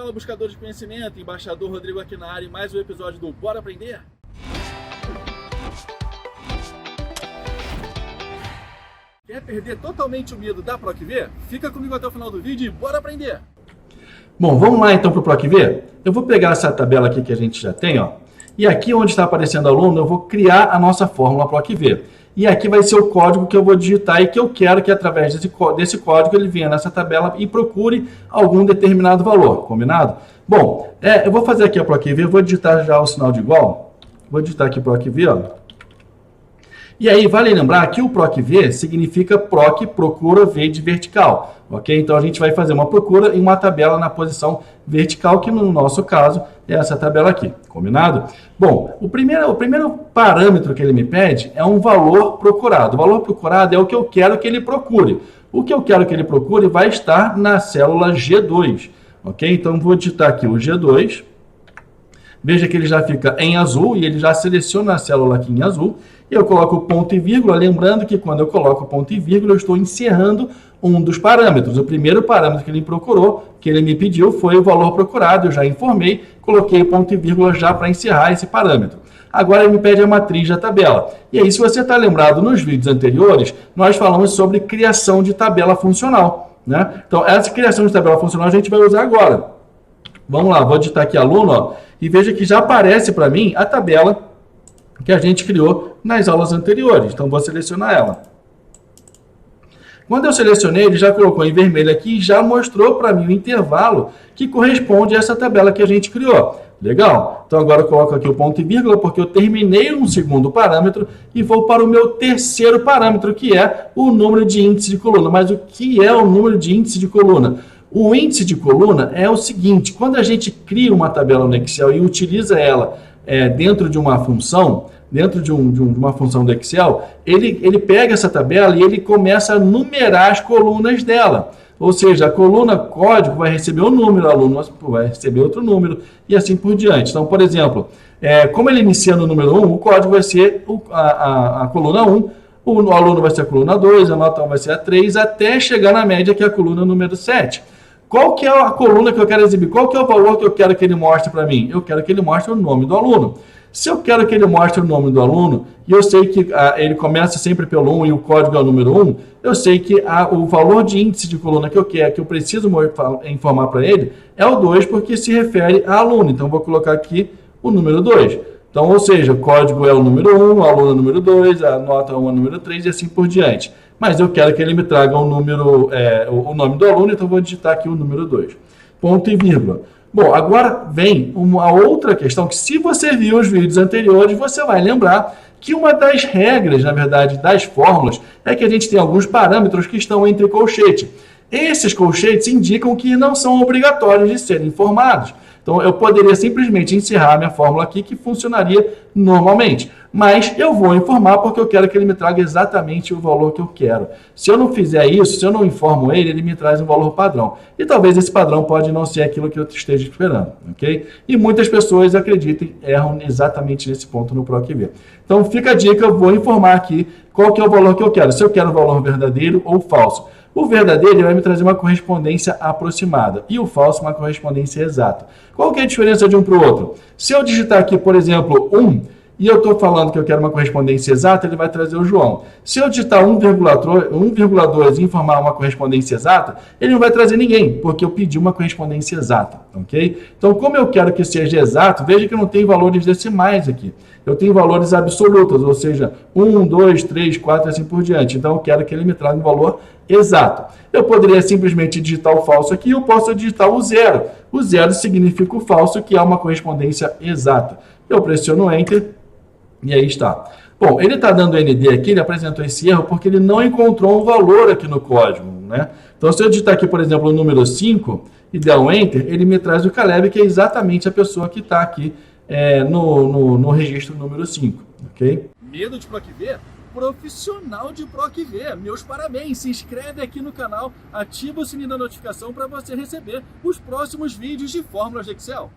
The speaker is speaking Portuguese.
Fala, buscador de conhecimento, embaixador Rodrigo aqui na área, e mais um episódio do Bora Aprender? Quer perder totalmente o medo da PROC-V? Fica comigo até o final do vídeo e bora aprender! Bom, vamos lá então para o PROC-V? Eu vou pegar essa tabela aqui que a gente já tem, ó, e aqui onde está aparecendo aluno, eu vou criar a nossa fórmula PROC-V. E aqui vai ser o código que eu vou digitar e que eu quero que através desse código ele venha nessa tabela e procure algum determinado valor, combinado? Bom, eu vou fazer aqui a PROC-V, vou digitar já o sinal de igual, vou digitar aqui PROC-V, ó. E aí, vale lembrar que o PROC-V significa PROC, procura V de vertical, ok? Então, a gente vai fazer uma procura em uma tabela na posição vertical, que no nosso caso é essa tabela aqui, combinado? Bom, o primeiro parâmetro que ele me pede é um valor procurado. O valor procurado é o que eu quero que ele procure. O que eu quero que ele procure vai estar na célula G2, ok? Então, vou digitar aqui o G2. Veja que ele já fica em azul e ele já seleciona a célula aqui em azul. E eu coloco o ponto e vírgula, lembrando que quando eu coloco o ponto e vírgula, eu estou encerrando um dos parâmetros. O primeiro parâmetro que ele procurou, que ele me pediu, foi o valor procurado. Eu já informei, coloquei o ponto e vírgula já para encerrar esse parâmetro. Agora ele me pede a matriz da tabela. E aí, se você está lembrado nos vídeos anteriores, nós falamos sobre criação de tabela funcional, né? Então, essa criação de tabela funcional a gente vai usar agora. Vamos lá, vou digitar aqui aluno, ó, e veja que já aparece para mim a tabela que a gente criou nas aulas anteriores. Então, vou selecionar ela. Quando eu selecionei, ele já colocou em vermelho aqui e já mostrou para mim o intervalo que corresponde a essa tabela que a gente criou. Legal? Então, agora eu coloco aqui o ponto e vírgula, porque eu terminei um segundo parâmetro e vou para o meu terceiro parâmetro, que é o número de índice de coluna. Mas o que é o número de índice de coluna? O índice de coluna é o seguinte: quando a gente cria uma tabela no Excel e utiliza ela dentro de uma função, uma função do Excel, ele pega essa tabela e ele começa a numerar as colunas dela. Ou seja, a coluna código vai receber um número, o aluno vai receber outro número e assim por diante. Então, por exemplo, como ele inicia no número 1, o código vai ser a coluna 1, o aluno vai ser a coluna 2, a nota 1 vai ser a 3, até chegar na média, que é a coluna número 7. Qual que é a coluna que eu quero exibir? Qual que é o valor que eu quero que ele mostre para mim? Eu quero que ele mostre o nome do aluno. Se eu quero que ele mostre o nome do aluno, e eu sei que ele começa sempre pelo 1 e o código é o número 1, eu sei que o valor de índice de coluna que eu preciso informar para ele, é o 2, porque se refere a aluno. Então, vou colocar aqui o número 2. Então, ou seja, o código é o número 1, o aluno é o número 2, a nota 1 é o número 3 e assim por diante. Mas eu quero que ele me traga o nome do aluno, então vou digitar aqui o número 2. Ponto e vírgula. Bom, agora vem uma outra questão que, se você viu os vídeos anteriores, você vai lembrar que uma das regras, na verdade, das fórmulas, é que a gente tem alguns parâmetros que estão entre colchetes. Esses colchetes indicam que não são obrigatórios de serem informados. Então, eu poderia simplesmente encerrar a minha fórmula aqui, que funcionaria normalmente. Mas eu vou informar porque eu quero que ele me traga exatamente o valor que eu quero. Se eu não fizer isso, se eu não informo ele, ele me traz um valor padrão. E talvez esse padrão pode não ser aquilo que eu esteja esperando, ok? E muitas pessoas, acreditem, erram exatamente nesse ponto no PROC-V. Então, fica a dica, eu vou informar aqui qual que é o valor que eu quero. Se eu quero o valor verdadeiro ou falso. O verdadeiro ele vai me trazer uma correspondência aproximada e o falso uma correspondência exata. Qual que é a diferença de um para o outro? Se eu digitar aqui, por exemplo, 1, e eu estou falando que eu quero uma correspondência exata, ele vai trazer o João. Se eu digitar 1,2 e informar uma correspondência exata, ele não vai trazer ninguém, porque eu pedi uma correspondência exata, ok? Então, como eu quero que seja exato, veja que eu não tenho valores decimais aqui. Eu tenho valores absolutos, ou seja, 1, 2, 3, 4 e assim por diante. Então, eu quero que ele me traga um valor exato. Eu poderia simplesmente digitar o falso aqui, eu posso digitar o 0. O 0 significa o falso, que é uma correspondência exata. Eu pressiono Enter e aí está. Bom, ele está dando ND aqui, ele apresentou esse erro porque ele não encontrou um valor aqui no código, né? Então, se eu digitar aqui, por exemplo, o número 5 e der um Enter, ele me traz o Caleb, que é exatamente a pessoa que está aqui no registro número 5, ok? Medo de PROC-V? Profissional de PROC-V, meus parabéns! Se inscreve aqui no canal, ativa o sininho da notificação para você receber os próximos vídeos de fórmulas de Excel.